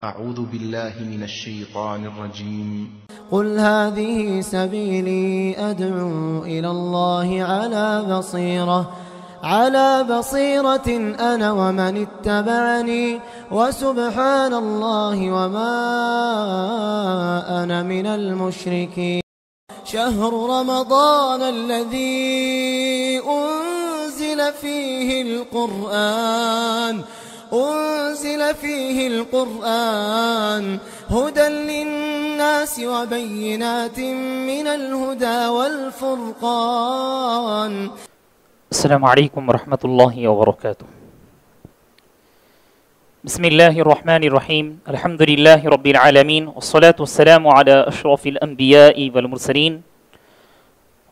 أعوذ بالله من الشيطان الرجيم قل هذه سبيلي أدعو إلى الله على بصيرة أنا ومن اتبعني وسبحان الله وما أنا من المشركين. شهر رمضان الذي أنزل فيه القرآن هدى للناس وبينات من الهدى والفرقان. السلام عليكم ورحمة الله وبركاته. بسم الله الرحمن الرحيم. الحمد لله رب العالمين، والصلاة والسلام على أشرف الأنبياء والمرسلين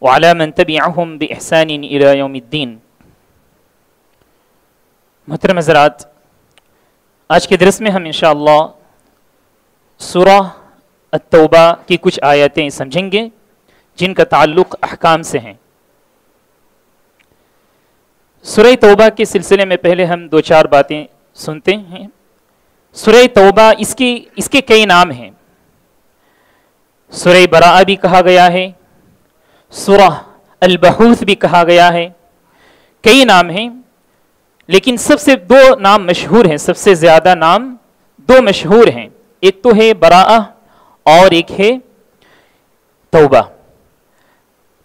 وعلى من تبعهم بإحسان إلى يوم الدين. محترم حضرات، آج کے درس میں ہم انشاءاللہ سورہ التوبہ کی کچھ آیتیں سمجھیں گے جن کا تعلق احکام سے ہیں. سورہ توبہ کے سلسلے میں پہلے ہم دو چار باتیں سنتے ہیں. سورہ توبہ اس کے کئی نام ہیں. سورہ براءہ بھی کہا گیا ہے، سورہ البحوث بھی کہا گیا ہے، کئی نام ہیں، لیکن سب سے دو نام مشہور ہیں، سب سے زیادہ نام دو مشہور ہیں. ایک تو ہے براءہ اور ایک ہے توبہ.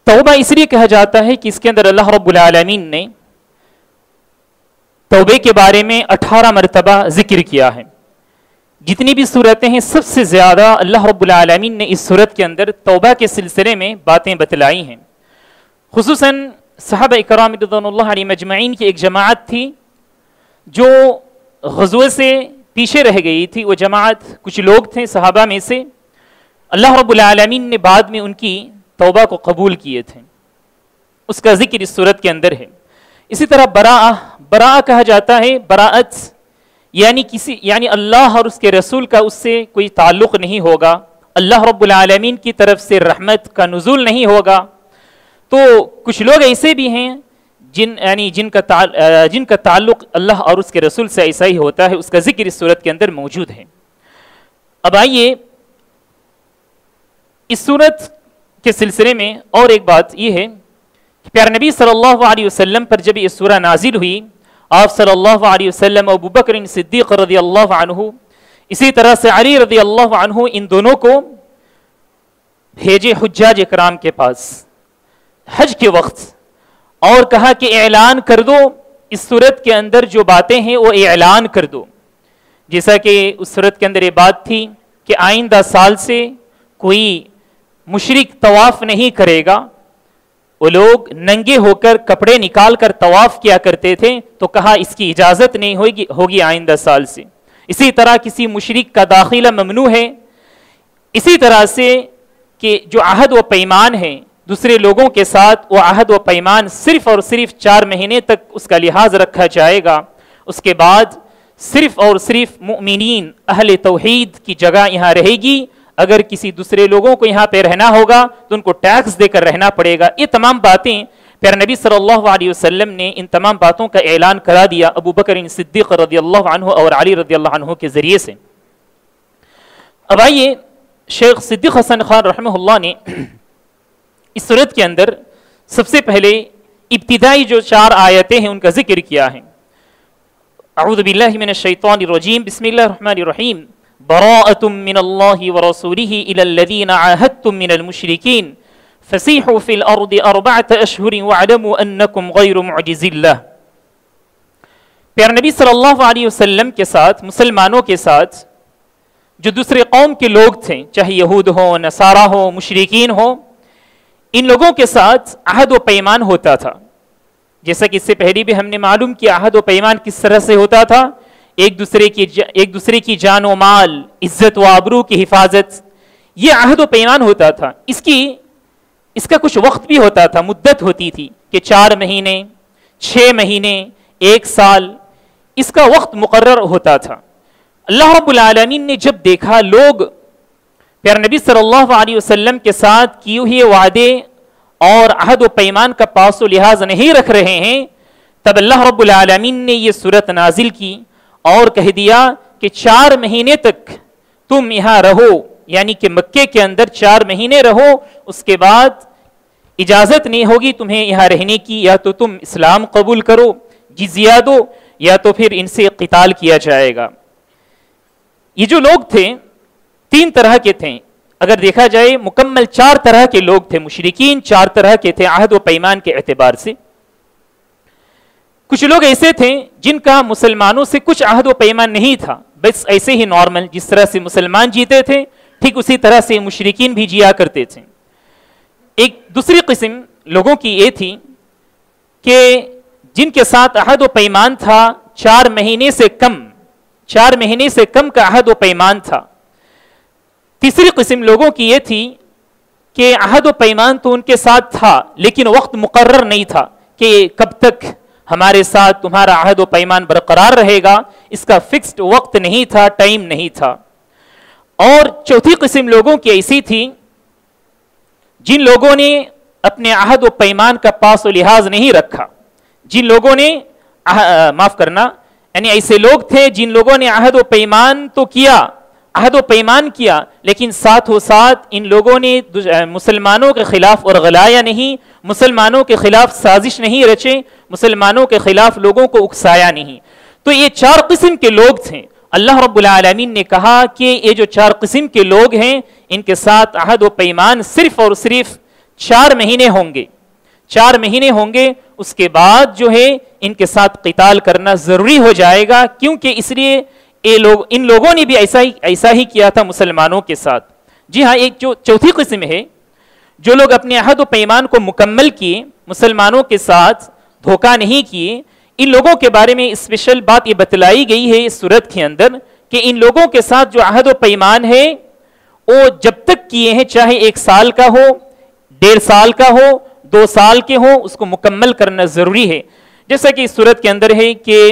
توبہ اس لیے کہا جاتا ہے کہ اس کے اندر اللہ رب العالمین نے توبے کے بارے میں 18 مرتبہ ذکر کیا ہے. جتنی بھی صورتیں ہیں سب سے زیادہ اللہ رب العالمین نے اس صورت کے اندر توبہ کے سلسلے میں باتیں بتلائی ہیں. خصوصاً صحابہ اکرام رضوان اللہ علیہم مجمعین کی ایک جماعت تھی جو غزوے سے پیچھے رہ گئی تھی. وہ جماعت کچھ لوگ تھے صحابہ میں سے، اللہ رب العالمین نے بعد میں ان کی توبہ کو قبول کیے تھے. اس کا ذکر اس صورت کے اندر ہے. اسی طرح براءہ کہا جاتا ہے. براءت یعنی اللہ اور اس کے رسول کا اس سے کوئی تعلق نہیں ہوگا، اللہ رب العالمین کی طرف سے رحمت کا نزول نہیں ہوگا. تو کچھ لوگ ایسے بھی ہیں جن کا تعلق اللہ اور اس کے رسول سے ایسا ہی ہوتا ہے. اس کا ذکر اس صورت کے اندر موجود ہے. اب آئیے اس صورت کے سلسلے میں اور ایک بات یہ ہے کہ پیارے نبی صلی اللہ علیہ وسلم پر جب یہ سورہ نازل ہوئی، آپ صلی اللہ علیہ وسلم ابو بکر صدیق رضی اللہ عنہ، اسی طرح سے علی رضی اللہ عنہ، ان دونوں کو بھیجے حجاج اکرام کے پاس حج کے وقت اور کہا کہ اعلان کر دو، اس صورت کے اندر جو باتیں ہیں وہ اعلان کر دو. جیسا کہ اس صورت کے اندر یہ بات تھی کہ آئندہ سال سے کوئی مشرک طواف نہیں کرے گا. وہ لوگ ننگے ہو کر کپڑے نکال کر طواف کیا کرتے تھے، تو کہا اس کی اجازت نہیں ہوگی آئندہ سال سے. اسی طرح کسی مشرک کا داخلہ ممنوع ہے. اسی طرح سے کہ جو عہد و پیمان ہے دوسرے لوگوں کے ساتھ، وہ عہد و پیمان صرف اور صرف 4 مہینے تک اس کا لحاظ رکھا جائے گا. اس کے بعد صرف اور صرف مؤمنین اہل توحید کی جگہ یہاں رہے گی. اگر کسی دوسرے لوگوں کو یہاں پہ رہنا ہوگا تو ان کو ٹیکس دے کر رہنا پڑے گا. یہ تمام باتیں پیارے نبی صلی اللہ علیہ وسلم نے ان تمام باتوں کا اعلان کرا دیا ابو بکر صدیق رضی اللہ عنہ اور علی رضی اللہ عنہ کے ذریعے سے. اب آئیے شیخ صدیق حسن خان رحمہ اللہ نے اس صورت کے اندر سب سے پہلے ابتدائی جو 4 آیتیں ہیں ان کا ذکر کیا ہے. اعوذ باللہ من الشیطان الرجیم، بسم اللہ الرحمن الرحیم. براءۃ من اللہ ورسولہ الی الذین عاہدتم من المشرکین فسیحوا فی الارض 4 اشہر واعلموا انکم غیر معجز اللہ. پیارے نبی صلی اللہ علیہ وسلم کے ساتھ، مسلمانوں کے ساتھ جو دوسرے قوم کے لوگ تھے، چاہے یہود ہوں، نصارہ ہوں، مشرکین ہوں، ان لوگوں کے ساتھ عہد و پیمان ہوتا تھا. جیسا کہ اس سے پہلے بھی ہم نے معلوم کیا عہد و پیمان کس طرح سے ہوتا تھا. ایک دوسرے کی جان و مال، عزت و آبرو کی حفاظت، یہ عہد و پیمان ہوتا تھا. اس کا کچھ وقت بھی ہوتا تھا، مدت ہوتی تھی کہ 4 مہینے، 6 مہینے، 1 سال، اس کا وقت مقرر ہوتا تھا. اللہ رب العالمین نے جب دیکھا لوگ پیارے نبی صلی اللہ علیہ وسلم کے ساتھ کیے ہوئے وعدے اور عہد و پیمان کا پاس و لحاظ نہیں رکھ رہے ہیں، تب اللہ رب العالمین نے یہ سورت نازل کی اور کہہ دیا کہ 4 مہینے تک تم یہاں رہو، یعنی کہ مکے کے اندر 4 مہینے رہو، اس کے بعد اجازت نہیں ہوگی تمہیں یہاں رہنے کی، یا تو تم اسلام قبول کرو، جزیہ دو، یا تو پھر ان سے قتال کیا جائے گا۔ یہ جو لوگ تھے 3 طرح کے تھے، اگر دیکھا جائے مکمل 4 طرح کے لوگ تھے، مشرکین 4 طرح کے تھے عہد و پیمان کے اعتبار سے۔ کچھ لوگ ایسے تھے جن کا مسلمانوں سے کچھ عہد و پیمان نہیں تھا، بس ایسے ہی نارمل، جس طرح سے مسلمان جیتے تھے ٹھیک اسی طرح سے مشرکین بھی جیا کرتے تھے۔ ایک دوسری قسم لوگوں کی یہ تھی کہ جن کے ساتھ عہد و پیمان تھا 4 مہینے سے کم، 4 مہینے سے کم کا عہد و پیمان تھا۔ تیسری قسم لوگوں کی یہ تھی کہ عہد و پیمان تو ان کے ساتھ تھا لیکن وقت مقرر نہیں تھا کہ کب تک ہمارے ساتھ تمہارا عہد و پیمان برقرار رہے گا، اس کا فکسڈ وقت نہیں تھا، ٹائم نہیں تھا۔ اور چوتھی قسم لوگوں کی ایسی تھی جن لوگوں نے اپنے عہد و پیمان کا پاس و لحاظ نہیں رکھا، جن لوگوں نے معاف کرنا یعنی ایسے لوگ تھے جن لوگوں نے عہد و پیمان تو کیا، عہد و پیمان کیا، لیکن ساتھ و ساتھ ان لوگوں نے مسلمانوں کے خلاف ورغلایا نہیں، مسلمانوں کے خلاف سازش نہیں رچے، مسلمانوں کے خلاف لوگوں کو اکسایا نہیں۔ تو یہ 4 قسم کے لوگ تھے۔ اللہ رب العالمین نے کہا کہ یہ جو 4 قسم کے لوگ ہیں ان کے ساتھ عہد و پیمان صرف اور صرف 4 مہینے ہوں گے، 4 مہینے ہوں گے، اس کے بعد جو ہے ان کے ساتھ قتال کرنا ضروری ہو جائے گا، کیونکہ اس لیے ان لوگوں نے بھی ایسا ہی کیا تھا مسلمانوں کے ساتھ۔ جی ہاں، ایک جو چوتھی قسم ہے، جو لوگ اپنے عہد و پیمان کو مکمل کیے، مسلمانوں کے ساتھ دھوکہ نہیں کیے، ان لوگوں کے بارے میں اسپیشل بات یہ بتلائی گئی ہے اس سورت کے اندر کہ ان لوگوں کے ساتھ جو عہد و پیمان ہے وہ جب تک کیے ہیں، چاہے 1 سال کا ہو، 1.5 سال کا ہو، 2 سال کے ہو، اس کو مکمل کرنا ضروری ہے۔ جیسا کہ اس سورت کے اندر ہے کہ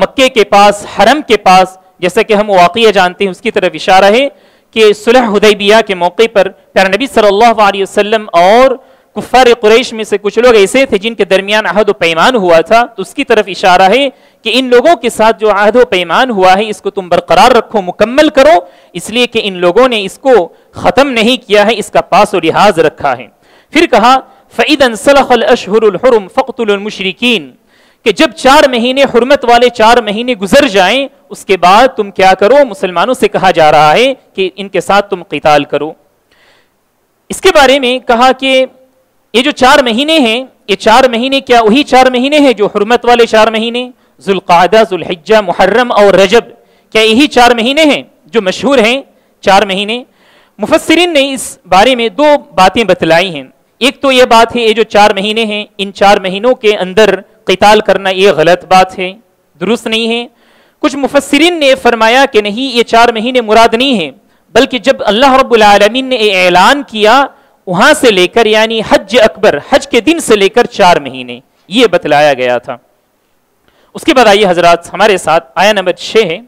مکے کے پاس، حرم کے پاس، جیسا کہ ہم واقعہ جانتے ہیں اس کی طرف اشارہ ہے کہ صلح حدیبیہ کے موقع پر پیارے نبی صلی اللہ علیہ وسلم اور کفار قریش میں سے کچھ لوگ ایسے تھے جن کے درمیان عہد و پیمان ہوا تھا، تو اس کی طرف اشارہ ہے کہ ان لوگوں کے ساتھ جو عہد و پیمان ہوا ہے اس کو تم برقرار رکھو، مکمل کرو، اس لیے کہ ان لوگوں نے اس کو ختم نہیں کیا ہے، اس کا پاس و لحاظ رکھا ہے۔ پھر کہا فَإِذَا انْسَلَخَ الْأَشْهُرُ الْحُرُمُ فَاقْتُلُوا الْمُشْرِكِينَ، کہ جب 4 مہینے حرمت والے 4 مہینے گزر جائیں اس کے بعد تم کیا کرو، مسلمانوں سے کہا جا رہا ہے کہ ان کے ساتھ تم قتال کرو۔ اس کے بارے میں کہا کہ یہ جو 4 مہینے ہیں، یہ 4 مہینے کیا وہی 4 مہینے ہیں جو حرمت والے 4 مہینے ذوالقعدہ، ذوالحجہ، محرم اور رجب، کیا یہی 4 مہینے ہیں جو مشہور ہیں 4 مہینے؟ مفسرین نے اس بارے میں 2 باتیں بتلائی ہیں۔ ایک تو یہ بات ہے یہ جو 4 مہینے ہیں، ان 4 مہینوں کے اندر قتال کرنا یہ غلط بات ہے، درست نہیں ہے۔ کچھ مفسرین نے فرمایا کہ نہیں، یہ 4 مہینے مراد نہیں ہیں، بلکہ جب اللہ رب العالمین نے یہ اعلان کیا وہاں سے لے کر، یعنی حج اکبر، حج کے دن سے لے کر 4 مہینے یہ بتلایا گیا تھا۔ اس کے بعد آئیے حضرات ہمارے ساتھ آیہ نمبر 6 ہے۔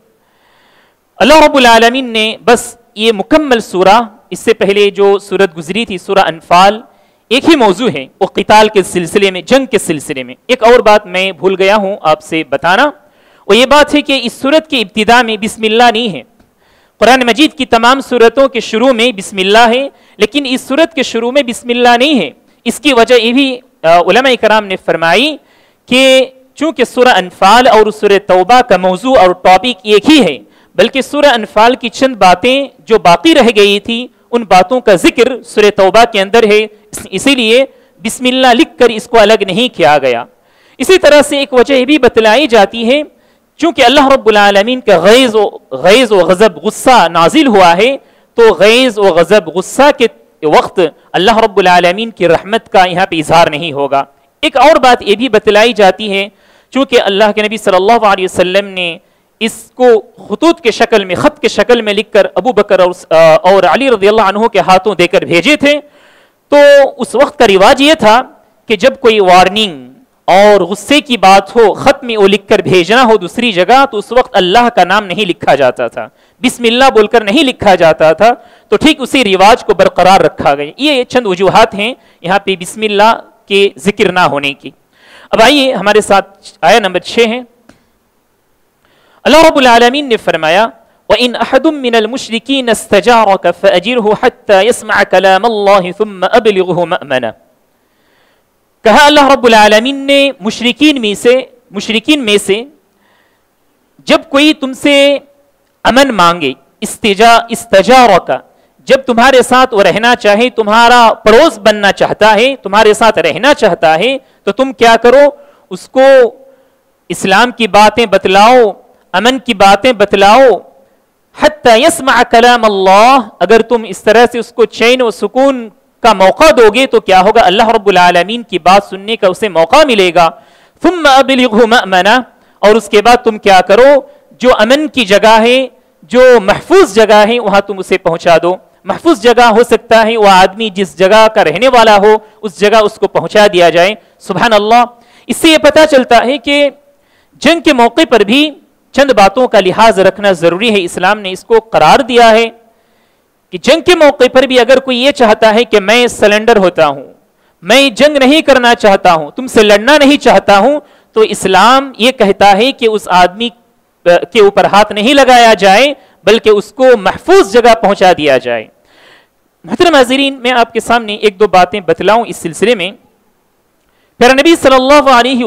اللہ رب العالمین نے بس یہ مکمل سورہ، اس سے پہلے جو سورت گزری تھی سورہ انفال، ایک ہی موضوع ہے، وہ قتال کے سلسلے میں، جنگ کے سلسلے میں۔ ایک اور بات میں بھول گیا ہوں آپ سے بتانا، وہ یہ بات ہے کہ اس سورت کی ابتدا میں بسم اللہ نہیں ہے۔ قرآن مجید کی تمام سورتوں کے شروع میں بسم اللہ ہے، لیکن اس سورت کے شروع میں بسم اللہ نہیں ہے۔ اس کی وجہ یہ بھی علماء کرام نے فرمائی کہ چونکہ سورہ انفال اور سورہ توبہ کا موضوع اور ٹاپک ایک ہی ہے، بلکہ سورہ انفال کی چند باتیں جو باقی رہ گئی تھی ان باتوں کا ذکر سورہ توبہ کے اندر ہے، اسی لیے بسم اللہ لکھ کر اس کو الگ نہیں کیا گیا۔ اسی طرح سے ایک وجہ یہ بھی بتلائی جاتی ہے، چونکہ اللہ رب العالمین کا غیظ و غضب، غصہ نازل ہوا ہے، تو غیظ و غضب، غصہ کے وقت اللہ رب العالمین کی رحمت کا یہاں پہ اظہار نہیں ہوگا۔ ایک اور بات یہ بھی بتلائی جاتی ہے، چونکہ اللہ کے نبی صلی اللہ علیہ وسلم نے اس کو خطوط کے شکل میں، خط کے شکل میں لکھ کر ابو بکر اور علی رضی اللہ عنہ کے ہاتھوں دے کر بھیجے تھے، تو اس وقت کا رواج یہ تھا کہ جب کوئی وارننگ اور غصے کی بات ہو، خط میں وہ لکھ کر بھیجنا ہو دوسری جگہ، تو اس وقت اللہ کا نام نہیں لکھا جاتا تھا، بسم اللہ بول کر نہیں لکھا جاتا تھا، تو ٹھیک اسی رواج کو برقرار رکھا گیا۔ یہ چند وجوہات ہیں یہاں پہ بسم اللہ کے ذکر نہ ہونے کی۔ اب آئیے ہمارے ساتھ آیہ نمبر 6 ہے۔ اللہ رب العالمین نے فرمایا وَإِنْ أَحَدٌ مِّنَ الْمُشْرِكِينَ اسْتَجَارَكَ فَأَجِرْهُ حَتَّى يَسْمَعَ كَلَامَ اللَّهِ ثُمَّ أَبْلِغْهُ مَأْمَنَهُ. کہا اللہ رب العالمین نے مشرکین میں سے جب کوئی تم سے امن مانگے، استجارک، جب تمہارے ساتھ وہ رہنا چاہے، تمہارا پڑوس بننا چاہتا ہے، تمہارے ساتھ رہنا چاہتا ہے، تو تم کیا کرو، اس کو اسلام کی باتیں بتلاؤ، امن کی باتیں بتلاؤ. حتی یسمع کلام اللہ، اگر تم اس طرح سے اس کو چین و سکون کا موقع دو گے تو کیا ہوگا، اللہ رب العالمین کی بات سننے کا اسے موقع ملے گا. ثم ابلغه مأمنہ، اور اس کے بعد تم کیا کرو، جو امن کی جگہ ہے، جو محفوظ جگہ ہے، وہاں تم اسے پہنچا دو. محفوظ جگہ ہو سکتا ہے وہ آدمی جس جگہ کا رہنے والا ہو، اس جگہ اس کو پہنچا دیا جائے. سبحان اللہ. اس سے یہ پتہ چلتا ہے کہ جنگ کے موقع پر بھی چند باتوں کا لحاظ رکھنا ضروری ہے. اسلام نے اس کو قرار دیا ہے کہ جنگ کے موقع پر بھی اگر کوئی یہ چاہتا ہے کہ میں سلنڈر ہوتا ہوں، میں جنگ نہیں کرنا چاہتا ہوں، تم سے لڑنا نہیں چاہتا ہوں، تو اسلام یہ کہتا ہے کہ اس آدمی کے اوپر ہاتھ نہیں لگایا جائے بلکہ اس کو محفوظ جگہ پہنچا دیا جائے. محترم حاضرین، میں آپ کے سامنے ایک دو باتیں بتلاؤں اس سلسلے میں. پیارے نبی صلی اللہ علیہ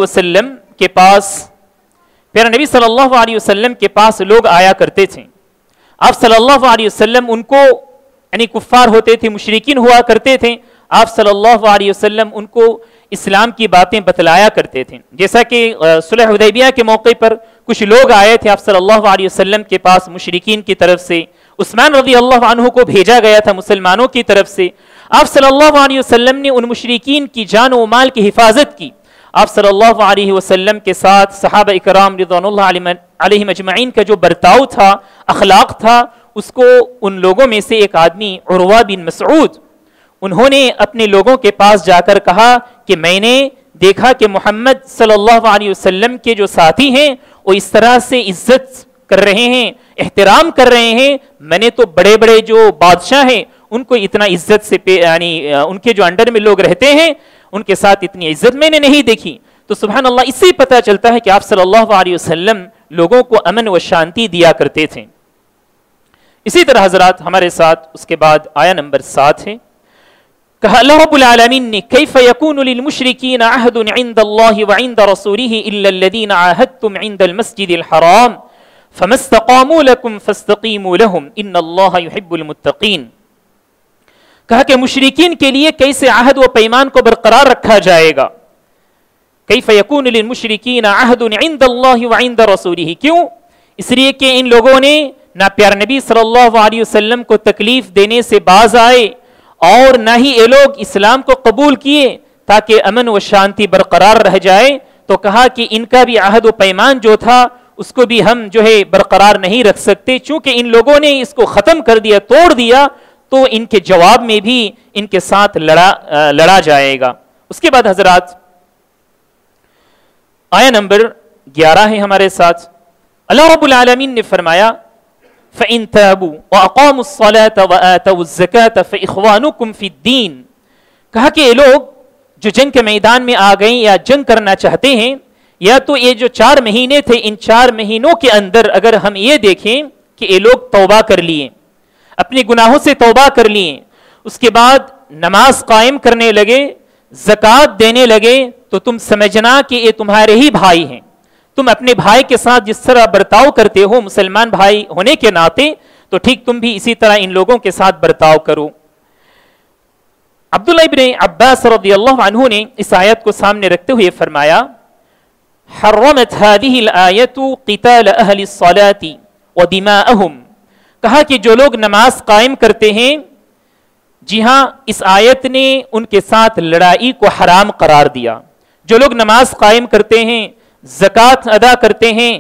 وسلم کے پاس لوگ آیا کرتے تھے. آپ صلی اللہ علیہ وسلم ان کو، یعنی کفار ہوتے تھے، مشرکین ہوا کرتے تھے، آپ صلی اللہ علیہ وسلم ان کو اسلام کی باتیں بتلایا کرتے تھے. جیسا کہ صلح حدیبیہ کے موقع پر کچھ لوگ آئے تھے آپ صلی اللہ علیہ وسلم کے پاس مشرکین کی طرف سے. عثمان رضی اللہ عنہ کو بھیجا گیا تھا مسلمانوں کی طرف سے. آپ صلی اللہ علیہ وسلم نے ان مشرکین کی جان و مال کی حفاظت کی. آپ صلی اللہ علیہ وسلم کے ساتھ صحابہ اکرام رضوان اللہ علیہم اجمعین کا جو برتاؤ تھا، اخلاق تھا، اس کو ان لوگوں میں سے ایک آدمی عروہ بن مسعود، انہوں نے اپنے لوگوں کے پاس جا کر کہا کہ میں نے دیکھا کہ محمد صلی اللہ علیہ وسلم کے جو ساتھی ہیں وہ اس طرح سے عزت کر رہے ہیں، احترام کر رہے ہیں، میں نے تو بڑے بڑے جو بادشاہ ہیں ان کو اتنا عزت سے یعنی ان کے جو انڈر میں لوگ رہتے ہیں ان کے ساتھ اتنی عزت میں نے نہیں دیکھی. تو سبحان اللہ، اس سے پتہ چلتا ہے کہ آپ صلی اللہ علیہ وسلم لوگوں کو امن و شانتی دیا کرتے تھے. اسی طرح حضرات ہمارے ساتھ اس کے بعد آیا نمبر 7 ہے. کہا اللہ رب العالمین نے کیف یکون للمشرکین عہد عند اللہ وعند رسولہ الا الذین عاہدتم عند المسجد الحرام فما استقاموا لکم فاستقیموا لهم ان اللہ یحب المتقین. کہا کہ مشرکین کے لیے کیسے عہد و پیمان کو برقرار رکھا جائے گا. کیف یکون للمشرکین عہد عند اللہ وعند رسولہ، کیوں؟ اس لیے کہ ان لوگوں نے نہ پیارے نبی صلی اللہ علیہ وسلم کو تکلیف دینے سے باز آئے اور نہ ہی یہ لوگ اسلام کو قبول کیے تاکہ امن و شانتی برقرار رہ جائے. تو کہا کہ ان کا بھی عہد و پیمان جو تھا اس کو بھی ہم جو ہے برقرار نہیں رکھ سکتے، چونکہ ان لوگوں نے اس کو ختم کر دیا، توڑ دیا، تو ان کے جواب میں بھی ان کے ساتھ لڑا جائے گا. اس کے بعد حضرات آیا نمبر 11 ہے ہمارے ساتھ. اللہ رب العالمین نے فرمایا فَإِن تَابُوا وَأَقَامُوا الصَّلَاةَ وَآتَوُا الزَّكَاةَ فَإِخْوَانُكُمْ فِي الدِّينِ. کہا کہ یہ لوگ جو جنگ کے میدان میں آ گئیں یا جنگ کرنا چاہتے ہیں، یا تو یہ جو 4 مہینے تھے، ان 4 مہینوں کے اندر اگر ہم یہ دیکھیں کہ یہ لوگ توبہ کر لیے، اپنے گناہوں سے توبہ کر لیے، اس کے بعد نماز قائم کرنے لگے، زکوٰۃ دینے لگے، تو تم سمجھنا کہ یہ تمہارے ہی بھائی ہیں. تم اپنے بھائی کے ساتھ جس طرح برتاؤ کرتے ہو مسلمان بھائی ہونے کے ناطے، تو ٹھیک تم بھی اسی طرح ان لوگوں کے ساتھ برتاؤ کرو. عبداللہ ابن عباس رضی اللہ عنہ نے اس آیت کو سامنے رکھتے ہوئے فرمایا حرمت هذه الآیت قتال اہل الصلاة ودماءهم. کہا کہ جو لوگ نماز قائم کرتے ہیں، جی ہاں اس آیت نے ان کے ساتھ لڑائی کو حرام قرار دیا. جو لوگ نماز قائم کرتے ہیں، زکوٰۃ ادا کرتے ہیں،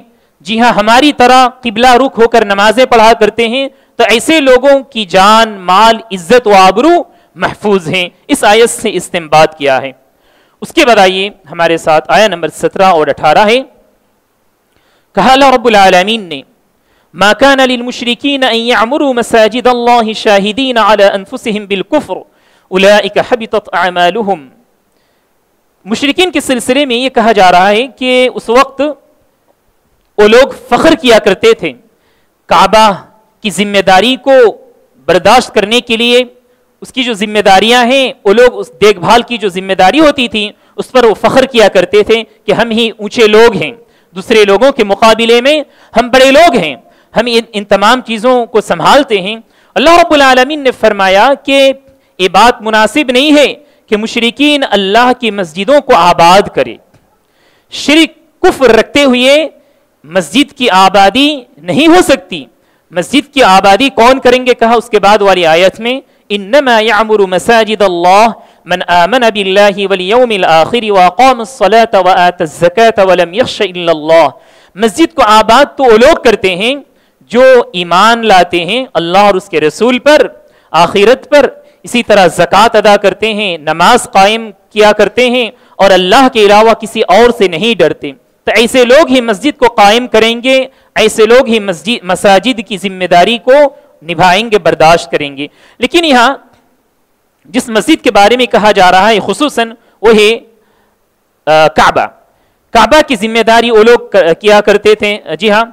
جی ہاں ہماری طرح قبلہ رخ ہو کر نمازیں پڑھا کرتے ہیں، تو ایسے لوگوں کی جان، مال، عزت و آبرو محفوظ ہیں. اس آیت سے استنباط کیا ہے. اس کے بعد آئیے ہمارے ساتھ آیا نمبر 17 اور 18 ہے. کہا اللہ رب العالمین نے ما كان للمشركين ان يعمروا مساجد الله شاهدين على انفسهم بالكفر اولئك حبطت اعمالهم. مشرکین کے سلسلے میں یہ کہا جا رہا ہے کہ اس وقت وہ لوگ فخر کیا کرتے تھے، کعبہ کی ذمہ داری کو برداشت کرنے کے لیے اس کی جو ذمہ داریاں ہیں، وہ لوگ اس دیکھ بھال کی جو ذمہ داری ہوتی تھی اس پر وہ فخر کیا کرتے تھے کہ ہم ہی اونچے لوگ ہیں، دوسرے لوگوں کے مقابلے میں ہم بڑے لوگ ہیں، ہم ان تمام چیزوں کو سنبھالتے ہیں۔ اللہ رب العالمین نے فرمایا کہ یہ بات مناسب نہیں ہے کہ مشرکین اللہ کی مسجدوں کو آباد کرے، شرک کفر رکھتے ہوئے مسجد کی آبادی نہیں ہو سکتی۔ مسجد کی آبادی کون کریں گے کہا اس کے بعد والی آیت میں، انما یعمر مساجد اللہ من آمن باللہ والیوم الآخر واقام الصلاة وآت الزکاة ولم یخش الا اللہ۔ مسجد کو آباد تو وہ لوگ کرتے ہیں جو ایمان لاتے ہیں اللہ اور اس کے رسول پر، آخرت پر، اسی طرح زکوٰۃ ادا کرتے ہیں، نماز قائم کیا کرتے ہیں اور اللہ کے علاوہ کسی اور سے نہیں ڈرتے۔ تو ایسے لوگ ہی مسجد کو قائم کریں گے، ایسے لوگ ہی مساجد کی ذمہ داری کو نبھائیں گے، برداشت کریں گے۔ لیکن یہاں جس مسجد کے بارے میں کہا جا رہا ہے خصوصاً وہ ہے کعبہ۔ کعبہ کی ذمہ داری وہ لوگ کیا کرتے تھے۔ جی ہاں،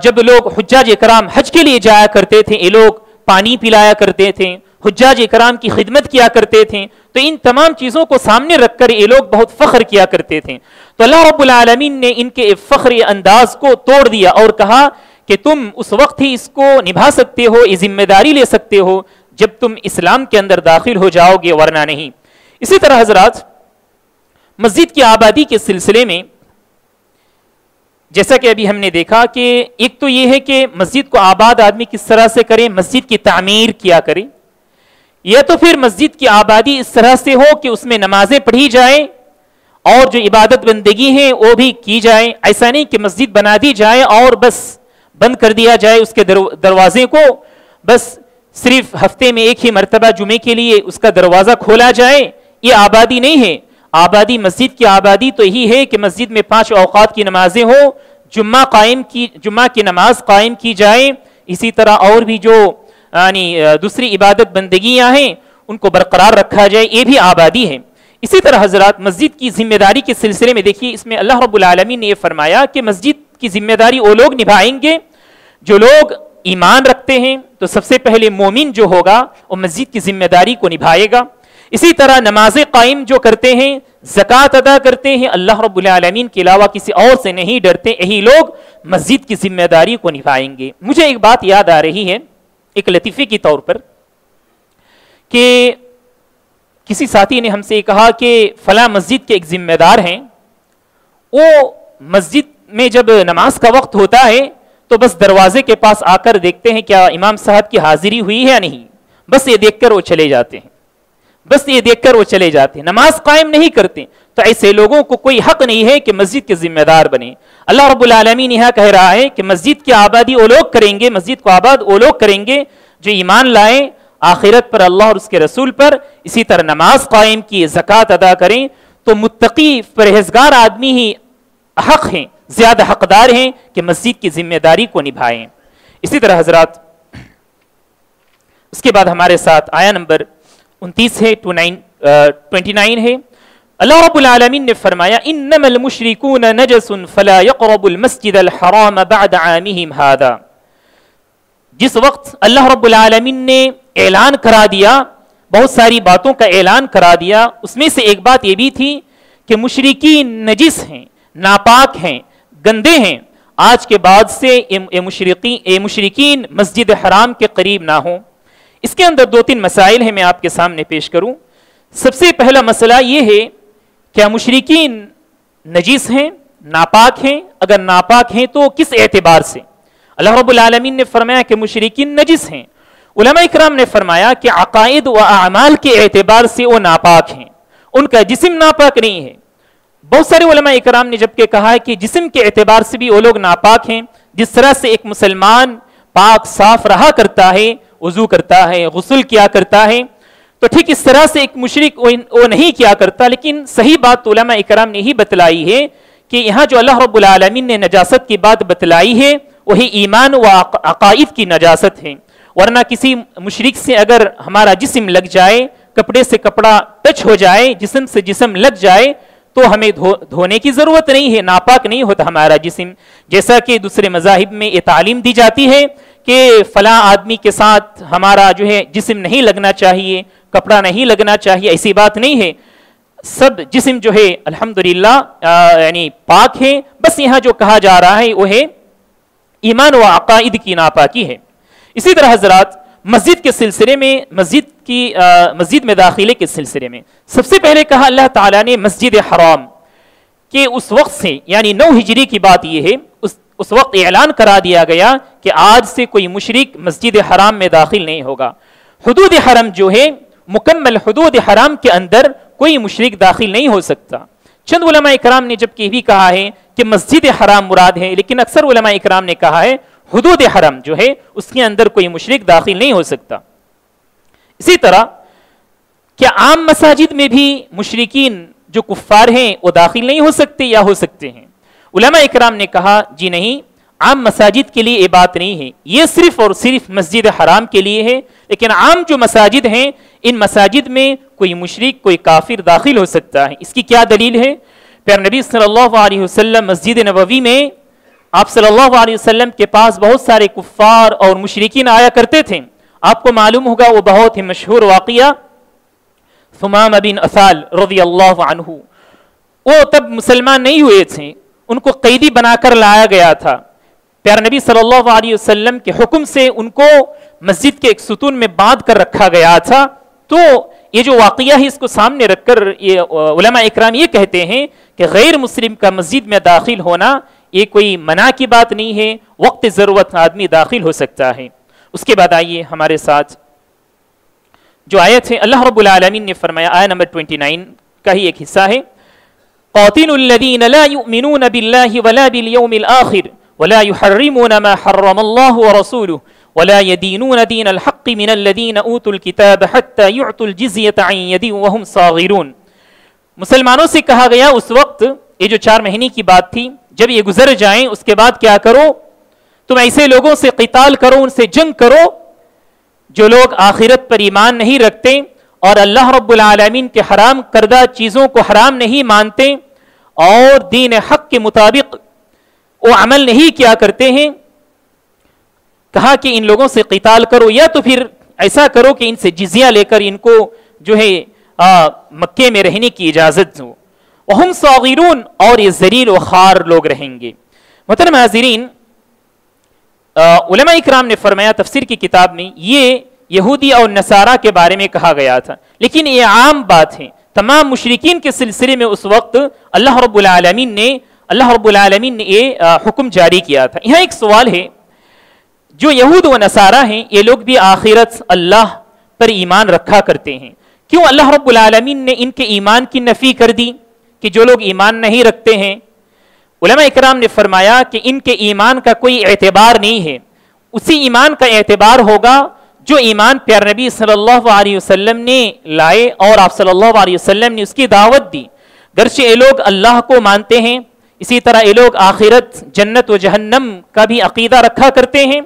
جب لوگ حجاج اکرام حج کے لیے جایا کرتے تھے، یہ لوگ پانی پلایا کرتے تھے، حجاج اکرام کی خدمت کیا کرتے تھے، تو ان تمام چیزوں کو سامنے رکھ کر یہ لوگ بہت فخر کیا کرتے تھے۔ تو اللہ رب العالمین نے ان کے فخر انداز کو توڑ دیا اور کہا کہ تم اس وقت ہی اس کو نبھا سکتے ہو، یہ ذمہ داری لے سکتے ہو جب تم اسلام کے اندر داخل ہو جاؤ گے، ورنہ نہیں۔ اسی طرح حضرات، مسجد کی آبادی کے سلسلے میں جیسا کہ ابھی ہم نے دیکھا کہ ایک تو یہ ہے کہ مسجد کو آباد آدمی کس طرح سے کرے، مسجد کی تعمیر کیا کرے، یا تو پھر مسجد کی آبادی اس طرح سے ہو کہ اس میں نمازیں پڑھی جائیں اور جو عبادت بندگی ہیں وہ بھی کی جائیں۔ ایسا نہیں کہ مسجد بنا دی جائے اور بس بند کر دیا جائے اس کے دروازے کو، بس صرف ہفتے میں ایک ہی مرتبہ جمعے کے لیے اس کا دروازہ کھولا جائے، یہ آبادی نہیں ہے۔ آبادی، مسجد کی آبادی تو یہی ہے کہ مسجد میں 5 اوقات کی نمازیں ہو، جمعہ کی نماز قائم کی جائے، اسی طرح اور بھی جو دوسری عبادت بندگیاں ہیں ان کو برقرار رکھا جائے، یہ بھی آبادی ہے۔ اسی طرح حضرات، مسجد کی ذمہ داری کے سلسلے میں دیکھیے، اس میں اللہ رب العالمین نے یہ فرمایا کہ مسجد کی ذمہ داری وہ لوگ نبھائیں گے جو لوگ ایمان رکھتے ہیں۔ تو سب سے پہلے مومن جو ہوگا وہ مسجد کی ذمہ داری کو نبھائے گا۔ اسی طرح نماز قائم جو کرتے ہیں، زکوٰۃ ادا کرتے ہیں، اللہ رب العالمین کے علاوہ کسی اور سے نہیں ڈرتے، یہی لوگ مسجد کی ذمہ داری کو نبھائیں گے۔ مجھے ایک بات یاد آ رہی ہے ایک لطیفے کے طور پر، کہ کسی ساتھی نے ہم سے کہا کہ فلاں مسجد کے ایک ذمہ دار ہیں، وہ مسجد میں جب نماز کا وقت ہوتا ہے تو بس دروازے کے پاس آ کر دیکھتے ہیں کیا امام صاحب کی حاضری ہوئی ہے یا نہیں، بس یہ دیکھ کر وہ چلے جاتے ہیں، بس یہ دیکھ کر وہ چلے جاتے ہیں، نماز قائم نہیں کرتے۔ تو ایسے لوگوں کو کوئی حق نہیں ہے کہ مسجد کے ذمہ دار بنے۔ اللہ رب العالمین یہاں کہہ رہا ہے کہ مسجد کی آبادی وہ لوگ کریں گے، مسجد کو آباد وہ لوگ کریں گے جو ایمان لائیں آخرت پر، اللہ اور اس کے رسول پر، اسی طرح نماز قائم کی، زکوٰۃ ادا کریں۔ تو متقی پرہیزگار آدمی ہی حق ہیں، زیادہ حقدار ہیں کہ مسجد کی ذمہ داری کو نبھائیں۔ اسی طرح حضرات، اس کے بعد ہمارے ساتھ آیا نمبر 29 ہے، 29 ہے۔ اللہ رب العالمین نے فرمایا انما المشرکون نجس فلا يقربوا المسجد الحرام بعد عامهم هذا۔ جس وقت اللہ رب العالمین نے اعلان کرا دیا، بہت ساری باتوں کا اعلان کرا دیا، اس میں سے ایک بات یہ بھی تھی کہ مشرکین نجس ہیں، ناپاک ہیں، گندے ہیں، آج کے بعد سے مشرکین مسجد حرام کے قریب نہ ہوں۔ اس کے اندر 2-3 مسائل ہیں، میں آپ کے سامنے پیش کروں۔ سب سے پہلا مسئلہ یہ ہے، کیا مشرکین نجس ہیں، ناپاک ہیں؟ اگر ناپاک ہیں تو کس اعتبار سے؟ اللہ رب العالمین نے فرمایا کہ مشرکین نجس ہیں۔ علماء اکرام نے فرمایا کہ عقائد و اعمال کے اعتبار سے وہ ناپاک ہیں، ان کا جسم ناپاک نہیں ہے۔ بہت سارے علماء اکرام نے جبکہ کہا ہے کہ جسم کے اعتبار سے بھی وہ لوگ ناپاک ہیں، جس طرح سے ایک مسلمان پاک صاف رہا کرتا ہے، وضو کرتا ہے، غسل کیا کرتا ہے، تو ٹھیک اس طرح سے ایک مشرک وہ نہیں کیا کرتا۔ لیکن صحیح بات علماء اکرام نے ہی بتلائی ہے کہ یہاں جو اللہ رب العالمین نے نجاست کی بات بتلائی ہے وہی ایمان و عقائد کی نجاست ہے، ورنہ کسی مشرک سے اگر ہمارا جسم لگ جائے، کپڑے سے کپڑا ٹچ ہو جائے، جسم سے جسم لگ جائے، تو ہمیں دھونے کی ضرورت نہیں ہے، ناپاک نہیں ہوتا ہمارا جسم، جیسا کہ دوسرے مذاہب میں یہ تعلیم دی جاتی ہے کہ فلاں آدمی کے ساتھ ہمارا جو ہے جسم نہیں لگنا چاہیے، کپڑا نہیں لگنا چاہیے، ایسی بات نہیں ہے، سب جسم جو ہے الحمدللہ یعنی پاک ہے، بس یہاں جو کہا جا رہا ہے وہ ہے ایمان و عقائد کی ناپاکی ہے۔ اسی طرح حضرات مسجد کے سلسلے میں، مسجد میں داخلے کے سلسلے میں سب سے پہلے کہا اللہ تعالیٰ نے مسجد حرام، کہ اس وقت سے یعنی 9 ہجری کی بات یہ ہے، اس وقت اعلان کرا دیا گیا کہ آج سے کوئی مشرک مسجد حرام میں داخل نہیں ہوگا۔ حدود حرم جو ہے، مکمل حدود حرام کے اندر کوئی مشرک داخل نہیں ہو سکتا۔ چند علماء اکرام نے جبکہ یہ بھی کہا ہے کہ مسجد حرام مراد ہے، لیکن اکثر علماء اکرام نے کہا ہے حدود حرم جو ہے اس کے اندر کوئی مشرک داخل نہیں ہو سکتا۔ اسی طرح کیا عام مساجد میں بھی مشرکین جو کفار ہیں وہ داخل نہیں ہو سکتے یا ہو سکتے ہیں؟ علماء اکرام نے کہا جی نہیں، عام مساجد کے لیے یہ بات نہیں ہے، یہ صرف اور صرف مسجد حرام کے لیے ہے، لیکن عام جو مساجد ہیں ان مساجد میں کوئی مشرک، کوئی کافر داخل ہو سکتا ہے۔ اس کی کیا دلیل ہے؟ پیارے نبی صلی اللہ علیہ وسلم مسجد نبوی میں آپ صلی اللہ علیہ وسلم کے پاس بہت سارے کفار اور مشرکین آیا کرتے تھے۔ آپ کو معلوم ہوگا وہ بہت ہی مشہور واقعہ ثمامہ بن اسال رضی اللہ عنہ، وہ تب مسلمان نہیں ہوئے تھے، ان کو قیدی بنا کر لایا گیا تھا۔ پیارے نبی صلی اللہ علیہ وسلم کے حکم سے ان کو مسجد کے ایک ستون میں باندھ کر رکھا گیا تھا۔ تو یہ جو واقعہ ہے اس کو سامنے رکھ کر یہ علماء اکرام یہ کہتے ہیں کہ غیر مسلم کا مسجد میں داخل ہونا یہ کوئی منع کی بات نہیں ہے، وقت ضرورت آدمی داخل ہو سکتا ہے۔ اس کے بعد آئیے ہمارے ساتھ جو آیت ہے، اللہ رب العالمین نے فرمایا، آیت نمبر 29 کا ہی ایک حصہ ہے، قاتلوا الذین لا یؤمنون باللہ ولا بالیوم الآخر ولا يحرمون ما حرم الله ورسوله ولا يدينون دين الحق من الذين اوتوا الكتاب حتى يعطوا الجزية عن يد وهم صاغرون۔ مسلمانوں سے کہا گیا اس وقت، یہ جو 4 مہینے کی بات تھی، جب یہ گزر جائیں اس کے بعد کیا کرو؟ تم ایسے لوگوں سے قتال کرو، ان سے جنگ کرو جو لوگ آخرت پر ایمان نہیں رکھتے اور اللہ رب العالمین کے حرام کردہ چیزوں کو حرام نہیں مانتے اور دین حق کے مطابق وہ عمل نہیں کیا کرتے ہیں۔ کہا کہ ان لوگوں سے قتال کرو، یا تو پھر ایسا کرو کہ ان سے جزیہ لے کر ان کو جو ہے مکے میں رہنے کی اجازت دو۔ وہم صاغرون، اور یہ ذلیل و خوار لوگ رہیں گے۔ محترم حاضرین، علماء اکرام نے فرمایا تفسیر کی کتاب میں یہ یہودی اور نصارہ کے بارے میں کہا گیا تھا، لیکن یہ عام بات ہے تمام مشرکین کے سلسلے میں۔ اس وقت اللہ رب العالمین نے یہ حکم جاری کیا تھا۔ یہاں ایک سوال ہے، جو یہود و نصارہ ہیں یہ لوگ بھی آخرت اللہ پر ایمان رکھا کرتے ہیں، کیوں اللہ رب العالمین نے ان کے ایمان کی نفی کر دی کہ جو لوگ ایمان نہیں رکھتے ہیں؟ علماء اکرام نے فرمایا کہ ان کے ایمان کا کوئی اعتبار نہیں ہے، اسی ایمان کا اعتبار ہوگا جو ایمان پیارے نبی صلی اللہ علیہ وسلم نے لائے اور آپ صلی اللہ علیہ وسلم نے اس کی دعوت دی۔ گرچہ یہ لوگ اللہ کو مانتے ہیں، اسی طرح یہ لوگ آخرت، جنت و جہنم کا بھی عقیدہ رکھا کرتے ہیں،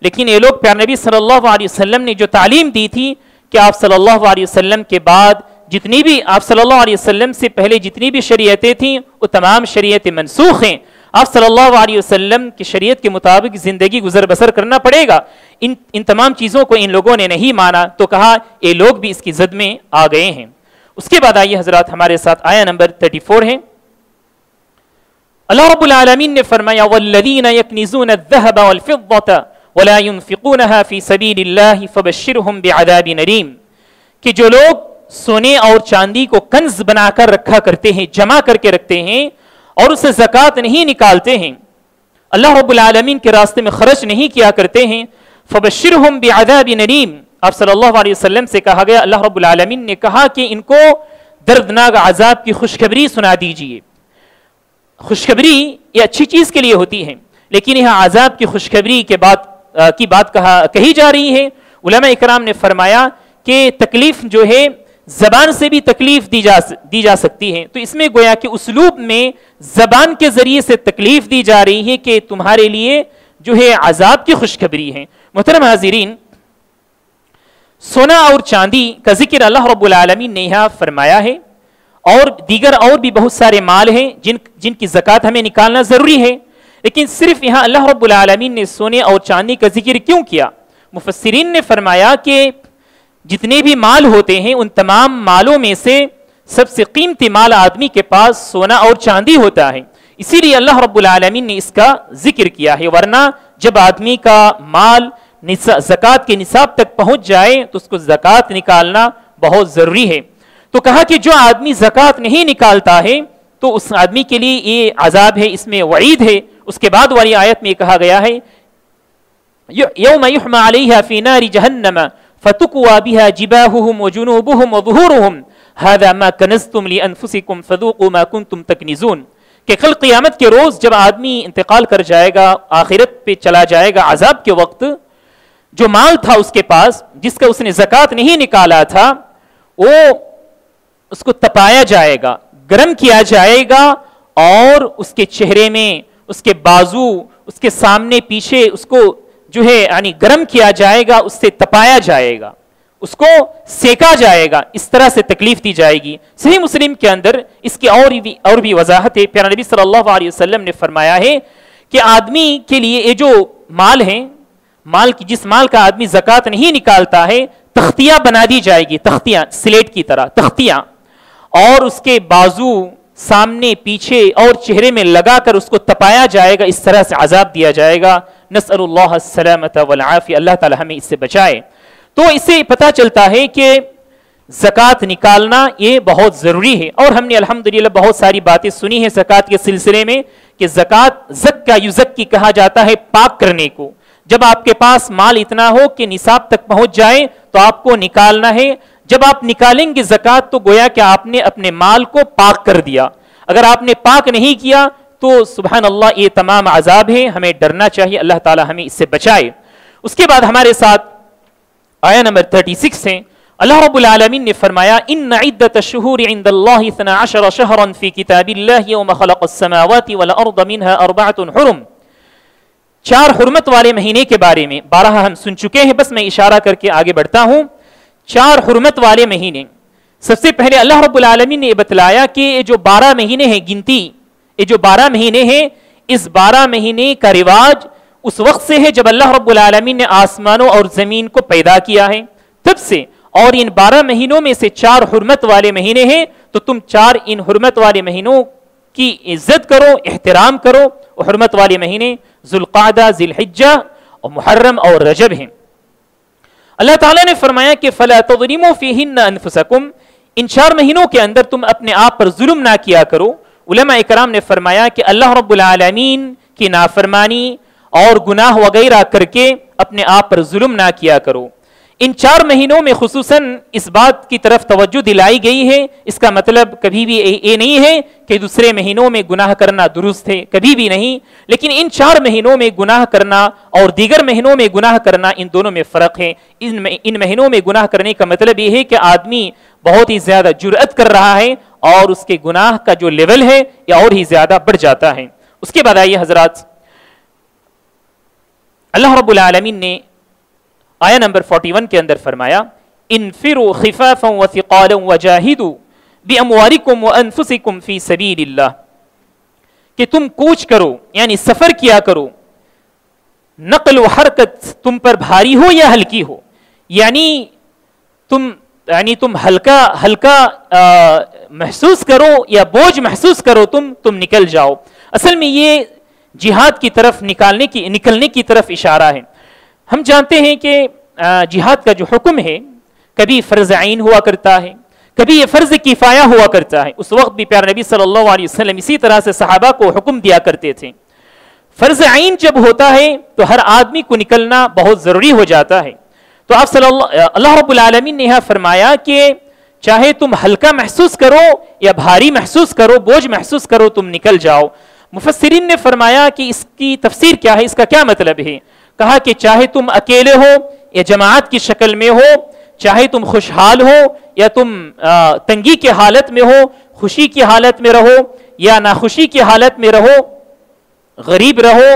لیکن یہ لوگ پیارے نبی صلی اللہ علیہ وسلم نے جو تعلیم دی تھی کہ آپ صلی اللہ علیہ وسلم کے بعد جتنی بھی، آپ صلی اللہ علیہ وسلم سے پہلے جتنی بھی شریعتیں تھیں وہ تمام شریعتیں منسوخ ہیں، آپ صلی اللہ علیہ وسلم کی شریعت کے مطابق زندگی گزر بسر کرنا پڑے گا۔ ان تمام چیزوں کو ان لوگوں نے نہیں مانا، تو کہا یہ لوگ بھی اس کی زد میں آ گئے ہیں۔ اس کے بعد آئیے حضرات ہمارے ساتھ آیا نمبر 34 ہے۔ اللہ رب العالمین نے فرمایا والذین یکنزون الذهب والفضة ولا ينفقونها في سبيل الله فبشرهم بعذاب أليم، کہ جو لوگ سونے اور چاندی کو کنز بنا کر رکھا کرتے ہیں، جمع کر کے رکھتے ہیں اور اسے زکوٰۃ نہیں نکالتے ہیں، اللہ رب العالمین کے راستے میں خرچ نہیں کیا کرتے ہیں، فبشرهم بعذاب أليم، آپ صلی اللہ علیہ وسلم سے کہا گیا، اللہ رب العالمین نے کہا کہ ان کو دردناک عذاب کی خوشخبری سنا دیجئے۔ خوشخبری یہ اچھی چیز کے لیے ہوتی ہے، لیکن یہاں عذاب کی خوشخبری کی بات کہی جا رہی ہے۔ علماء اکرام نے فرمایا کہ تکلیف جو ہے زبان سے بھی تکلیف دی جا سکتی ہے، تو اس میں گویا کہ اسلوب میں زبان کے ذریعے سے تکلیف دی جا رہی ہے کہ تمہارے لیے جو ہے عذاب کی خوشخبری ہے۔ محترم حاضرین، سونا اور چاندی کا ذکر اللہ رب العالمین نے یہاں فرمایا ہے، اور دیگر اور بھی بہت سارے مال ہیں جن کی زکوٰۃ ہمیں نکالنا ضروری ہے، لیکن صرف یہاں اللہ رب العالمین نے سونے اور چاندی کا ذکر کیوں کیا؟ مفسرین نے فرمایا کہ جتنے بھی مال ہوتے ہیں ان تمام مالوں میں سے سب سے قیمتی مال آدمی کے پاس سونا اور چاندی ہوتا ہے، اسی لیے اللہ رب العالمین نے اس کا ذکر کیا ہے، ورنہ جب آدمی کا مال زکوٰۃ کے نصاب تک پہنچ جائے تو اس کو زکوٰۃ نکالنا بہت ضروری ہے۔ تو کہا کہ جو آدمی زکوٰۃ نہیں نکالتا ہے تو اس آدمی کے لیے یہ عذاب ہے، اس میں وعید ہے۔ اس کے بعد والی آیت میں کہا گیا ہے یوم یحمى علیہا فی نار جہنم فتکوی بها جباہہم وجنوبہم وظہورہم ھذا ما کنزتم لانفسکم فذوقوا ما کنتم تکنزون، کہ کل قیامت کے روز جب آدمی انتقال کر جائے گا، آخرت پہ چلا جائے گا، عذاب کے وقت جو مال تھا اس کے پاس جس کا اس نے زکوٰۃ نہیں نکالا تھا، وہ اس کو تپایا جائے گا، گرم کیا جائے گا، اور اس کے چہرے میں، اس کے بازو، اس کے سامنے پیچھے اس کو جو ہے یعنی گرم کیا جائے گا، اس سے تپایا جائے گا، اس کو سیکا جائے گا، اس طرح سے تکلیف دی جائے گی۔ صحیح مسلم کے اندر اس کی اور بھی وضاحت ہے۔ پیارا نبی صلی اللہ علیہ وسلم نے فرمایا ہے کہ آدمی کے لیے یہ جو مال ہیں، جس مال کا آدمی زکوٰۃ نہیں نکالتا ہے، تختیاں بنا دی جائے گی، تختیاں سلیٹ کی طرح تختیاں، اور اس کے بازو، سامنے، پیچھے اور چہرے میں لگا کر اس کو تپایا جائے گا، اس طرح سے عذاب دیا جائے گا۔ نسأل اللہ السلامۃ والعافیہ، اللہ تعالی ہمیں اس سے بچائے۔ تو اس سے پتہ چلتا ہے کہ زکوٰۃ نکالنا یہ بہت ضروری ہے، اور ہم نے الحمدللہ بہت ساری باتیں سنی ہیں زکوٰۃ کے سلسلے میں کہ زکوٰۃ زکا یزکی کہا جاتا ہے پاک کرنے کو۔ جب آپ کے پاس مال اتنا ہو کہ نصاب تک پہنچ جائے تو آپ کو نکالنا ہے۔ جب آپ نکالیں گے زکوٰۃ تو گویا کہ آپ نے اپنے مال کو پاک کر دیا۔ اگر آپ نے پاک نہیں کیا تو سبحان اللہ یہ تمام عذاب ہیں، ہمیں ڈرنا چاہیے، اللہ تعالی ہمیں اس سے بچائے۔ اس کے بعد ہمارے ساتھ آیا نمبر 36 ہے، اللہ رب العالمین نے فرمایا ان عدت الشہور عند اللہ 12 شہرا فی کتاب اللہ یوم خلق السماوات والارض منها 4 حرم۔ 4 حرمت والے مہینے کے بارے میں 12 ہم سن چکے ہیں، بس میں اشارہ کر کے آگے بڑھتا ہوں۔ 4 حرمت والے مہینے، سب سے پہلے اللہ رب العالمین نے بتلایا کہ یہ جو 12 مہینے ہیں، گنتی یہ جو 12 مہینے ہیں، اس 12 مہینے کا رواج اس وقت سے ہے جب اللہ رب العالمین نے آسمانوں اور زمین کو پیدا کیا ہے، تب سے، اور ان 12 مہینوں میں سے 4 حرمت والے مہینے ہیں، تو تم 4 ان حرمت والے مہینوں کی عزت کرو، احترام کرو۔ حرمت والے مہینے ذوالقعدہ، ذی الحجہ اور محرم اور رجب ہیں۔ اللہ تعالیٰ نے فرمایا کہ فَلَا تَظْلِمُوا فِيهِنَّ أَنفُسَكُمْ، ان 4 مہینوں کے اندر تم اپنے آپ پر ظلم نہ کیا کرو۔ علماء اکرام نے فرمایا کہ اللہ رب العالمین کی نافرمانی اور گناہ وغیرہ کر کے اپنے آپ پر ظلم نہ کیا کرو۔ ان 4 مہینوں میں خصوصاً اس بات کی طرف توجہ دلائی گئی ہے، اس کا مطلب کبھی بھی یہ نہیں ہے کہ دوسرے مہینوں میں گناہ کرنا درست ہے، کبھی بھی نہیں، لیکن ان 4 مہینوں میں گناہ کرنا اور دیگر مہینوں میں گناہ کرنا، ان دونوں میں فرق ہے۔ ان مہینوں میں گناہ کرنے کا مطلب یہ ہے کہ آدمی بہت ہی زیادہ جرأت کر رہا ہے اور اس کے گناہ کا جو لیول ہے یہ اور ہی زیادہ بڑھ جاتا ہے۔ اس کے بعد آئیے حضرات، اللہ رب العالمین نے آیا نمبر 41 کے اندر فرمایا انفروا خفافا وثقالا وجاہدوا باموالکم وانفسکم فی سبیل اللہ، کہ تم کوچ کرو یعنی سفر کیا کرو، نقل و حرکت تم پر بھاری ہو یا ہلکی ہو، یعنی تم ہلکا محسوس کرو یا بوجھ محسوس کرو، تم نکل جاؤ۔ اصل میں یہ جہاد کی طرف نکلنے کی طرف اشارہ ہے۔ ہم جانتے ہیں کہ جہاد کا جو حکم ہے کبھی فرض عین ہوا کرتا ہے، کبھی یہ فرض کفایہ ہوا کرتا ہے۔ اس وقت بھی پیارے نبی صلی اللہ علیہ وسلم اسی طرح سے صحابہ کو حکم دیا کرتے تھے۔ فرض عین جب ہوتا ہے تو ہر آدمی کو نکلنا بہت ضروری ہو جاتا ہے۔ تو آپ اللہ رب العالمین نے یہاں فرمایا کہ چاہے تم ہلکا محسوس کرو یا بھاری محسوس کرو، بوجھ محسوس کرو، تم نکل جاؤ۔ مفسرین نے فرمایا کہ اس کی تفسیر کیا ہے، اس کا کیا مطلب ہے؟ کہا کہ چاہے تم اکیلے ہو یا جماعت کی شکل میں ہو، چاہے تم خوشحال ہو یا تم تنگی کی حالت میں ہو، خوشی کی حالت میں رہو یا ناخوشی کی حالت میں رہو، غریب رہو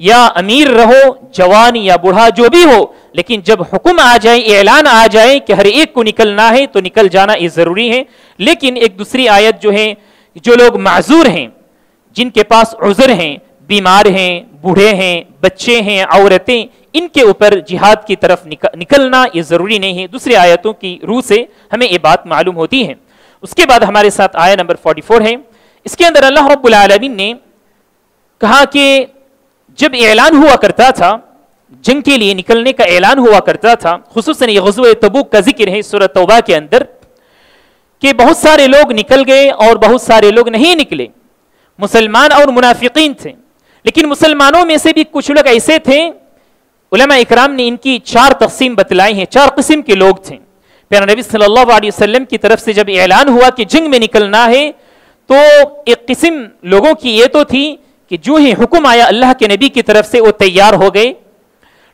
یا امیر رہو، جوان یا بوڑھا جو بھی ہو، لیکن جب حکم آ جائے، اعلان آ جائے کہ ہر ایک کو نکلنا ہے تو نکل جانا یہ ضروری ہے۔ لیکن ایک دوسری آیت جو ہے، جو لوگ معذور ہیں، جن کے پاس عذر ہیں، بیمار ہیں، بوڑھے ہیں، بچے ہیں، عورتیں، ان کے اوپر جہاد کی طرف نکلنا یہ ضروری نہیں ہے۔ دوسری آیتوں کی روح سے ہمیں یہ بات معلوم ہوتی ہے۔ اس کے بعد ہمارے ساتھ آیت نمبر 44 ہے۔ اس کے اندر اللہ رب العالمین نے کہا کہ جب اعلان ہوا کرتا تھا، جنگ کے لیے نکلنے کا اعلان ہوا کرتا تھا، خصوصاً یہ غزوہ تبوک کا ذکر ہے سورہ توبہ کے اندر، کہ بہت سارے لوگ نکل گئے اور بہت سارے لوگ نہیں نکلے، مسلمان اور منافقین تھے۔ لیکن مسلمانوں میں سے بھی کچھ لوگ ایسے تھے، علماء اکرام نے ان کی 4 تقسیم بتلائی ہیں، 4 قسم کے لوگ تھے۔ پیارے نبی صلی اللہ علیہ وسلم کی طرف سے جب اعلان ہوا کہ جنگ میں نکلنا ہے، تو ایک قسم لوگوں کی یہ تو تھی کہ جو ہی حکم آیا اللہ کے نبی کی طرف سے وہ تیار ہو گئے۔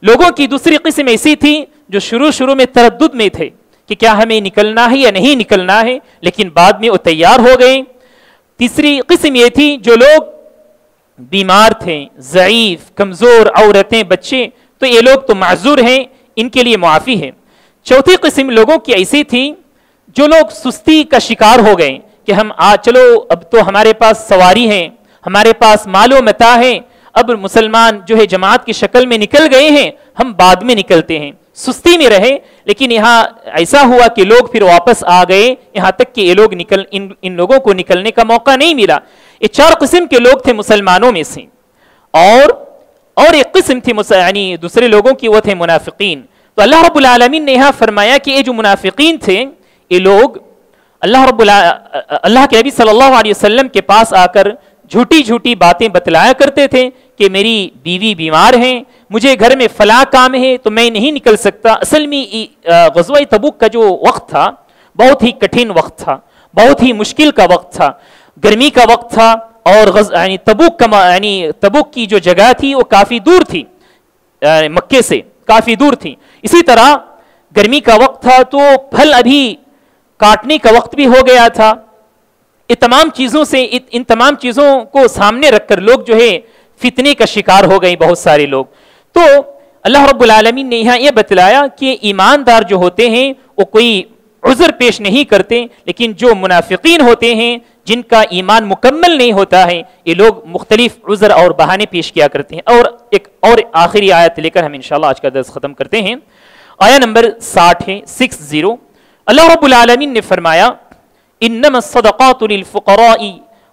لوگوں کی دوسری قسم ایسی تھی جو شروع میں تردد میں تھے کہ کیا ہمیں نکلنا ہے یا نہیں نکلنا ہے، لیکن بعد میں وہ تیار ہو گئے۔ تیسری قسم یہ تھی جو لوگ بیمار تھے، ضعیف، کمزور، عورتیں، بچے، تو یہ لوگ تو معذور ہیں، ان کے لیے معافی ہے۔ چوتھی قسم لوگوں کی ایسی تھی جو لوگ سستی کا شکار ہو گئے کہ ہم چلو اب تو ہمارے پاس سواری ہے، ہمارے پاس مال و متاع ہے، اب مسلمان جو ہے جماعت کی شکل میں نکل گئے ہیں، ہم بعد میں نکلتے ہیں، سستی میں رہے۔ لیکن یہاں ایسا ہوا کہ لوگ پھر واپس آ گئے، یہاں تک کہ یہ لوگ ان لوگوں کو نکلنے کا موقع نہیں ملا۔ یہ 4 قسم کے لوگ تھے مسلمانوں میں سے، اور ایک قسم تھی یعنی دوسرے لوگوں کی، وہ تھے منافقین۔ تو اللہ رب العالمین نے یہاں فرمایا کہ یہ جو منافقین تھے، یہ لوگ اللہ کے نبی صلی اللہ علیہ وسلم کے پاس آ کر جھوٹی باتیں بتلایا کرتے تھے کہ میری بیوی بیمار ہیں، مجھے گھر میں فلاں کام ہے تو میں نہیں نکل سکتا۔ اصل میں غزوہ تبوک کا جو وقت تھا بہت ہی کٹھن وقت تھا، بہت ہی مشکل کا وقت تھا، گرمی کا وقت تھا، اور تبوک کی جو جگہ تھی وہ کافی دور تھی، مکے سے کافی دور تھی۔ اسی طرح گرمی کا وقت تھا تو پھل ابھی کاٹنے کا وقت بھی ہو گیا تھا۔ ان تمام چیزوں کو سامنے رکھ کر لوگ جو ہے فتنے کا شکار ہو گئے، بہت سارے لوگ۔ تو اللہ رب العالمین نے یہاں یہ بتلایا کہ ایماندار جو ہوتے ہیں وہ کوئی عذر پیش نہیں کرتے، لیکن جو منافقین ہوتے ہیں جن کا ایمان مکمل نہیں ہوتا ہے، یہ لوگ مختلف عذر اور بہانے پیش کیا کرتے ہیں۔ اور آخری آیت لے کر ہم انشاءاللہ آج کا درس ختم کرتے ہیں۔ آیت نمبر 60 ہے، 60۔ اللہ رب العالمین نے فرمایا انما الصدقات للفقراء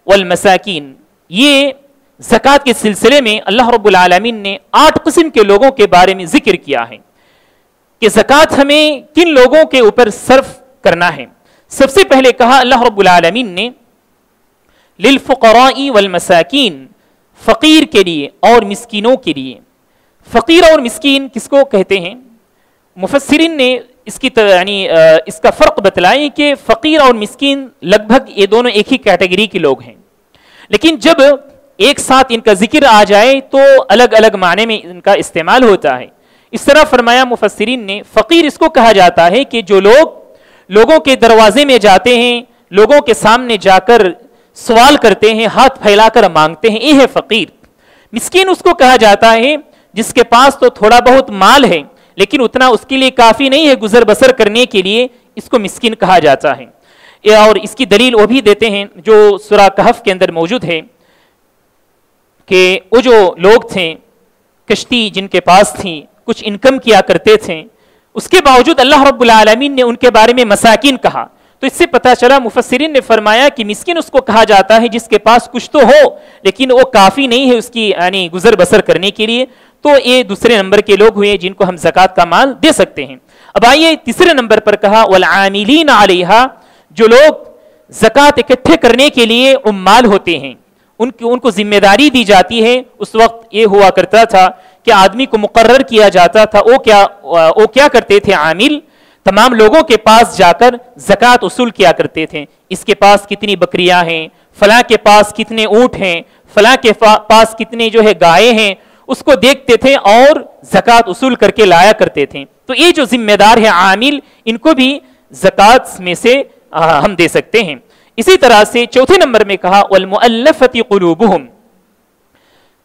والمساکین۔ یہ زکوٰۃ کے سلسلے میں اللہ رب العالمین نے 8 قسم کے لوگوں کے بارے میں ذکر کیا ہے کہ زکوٰۃ ہمیں کن لوگوں کے اوپر صرف کرنا ہے۔ سب سے پہلے کہا اللہ رب العالمین نے للفقراء والمساکین، فقیر کے لیے اور مسکینوں کے لیے۔ فقیر اور مسکین کس کو کہتے ہیں؟ مفسرین نے اس کا فرق بتلائیں کہ فقیر اور مسکین لگ بھگ یہ دونوں ایک ہی کیٹیگری کے لوگ ہیں، لیکن جب ایک ساتھ ان کا ذکر آ جائے تو الگ الگ معنی میں ان کا استعمال ہوتا ہے۔ اس طرح فرمایا مفسرین نے، فقیر اس کو کہا جاتا ہے کہ جو لوگوں کے دروازے میں جاتے ہیں، لوگوں کے سامنے جا کر سوال کرتے ہیں، ہاتھ پھیلا کر مانگتے ہیں، یہ ہے فقیر۔ مسکین اس کو کہا جاتا ہے جس کے پاس تو تھوڑا بہت مال ہے لیکن اتنا اس کے لیے کافی نہیں ہے گزر بسر کرنے کے لیے، اس کو مسکین کہا جاتا ہے۔ اور اس کی دلیل وہ بھی دیتے ہیں جو سورہ کہف کے اندر موجود ہے کہ وہ جو لوگ تھے، کشتی جن کے پاس تھی، کچھ انکم کیا کرتے تھے، اس کے باوجود اللہ رب العالمین نے ان کے بارے میں مساکین کہا۔ تو اس سے پتہ چلا، مفسرین نے فرمایا کہ مسکین اس کو کہا جاتا ہے جس کے پاس کچھ تو ہو لیکن وہ کافی نہیں ہے اس کی گزر بسر کرنے کے لیے، تو یہ دوسرے نمبر کے لوگ ہوئے جن کو ہم زکوٰۃ کا مال دے سکتے ہیں۔ اب آئیے تیسرے نمبر پر کہا والعاملین علیہا، جو لوگ زکوٰۃ اکٹھے کرنے کے لیے عمال ہوتے ہیں، ان کو ذمہ داری دی جاتی ہے۔ اس وقت یہ ہوا کرتا تھا کہ آدمی کو مقرر کیا جاتا تھا، وہ کیا کرتے تھے؟ عامل تمام لوگوں کے پاس جا کر زکوٰۃ وصول کیا کرتے تھے۔ اس کے پاس کتنی بکریاں ہیں، فلاں کے پاس کتنے اونٹ ہیں، فلاں کے پاس کتنے جو ہے گائے ہیں، اس کو دیکھتے تھے اور زکوٰۃ وصول کر کے لایا کرتے تھے۔ تو یہ جو ذمہ دار ہے عامل، ان کو بھی زکوٰۃ میں سے ہم دے سکتے ہیں۔ اسی طرح سے چوتھے نمبر میں کہا والمؤلفۃ قلوبہم،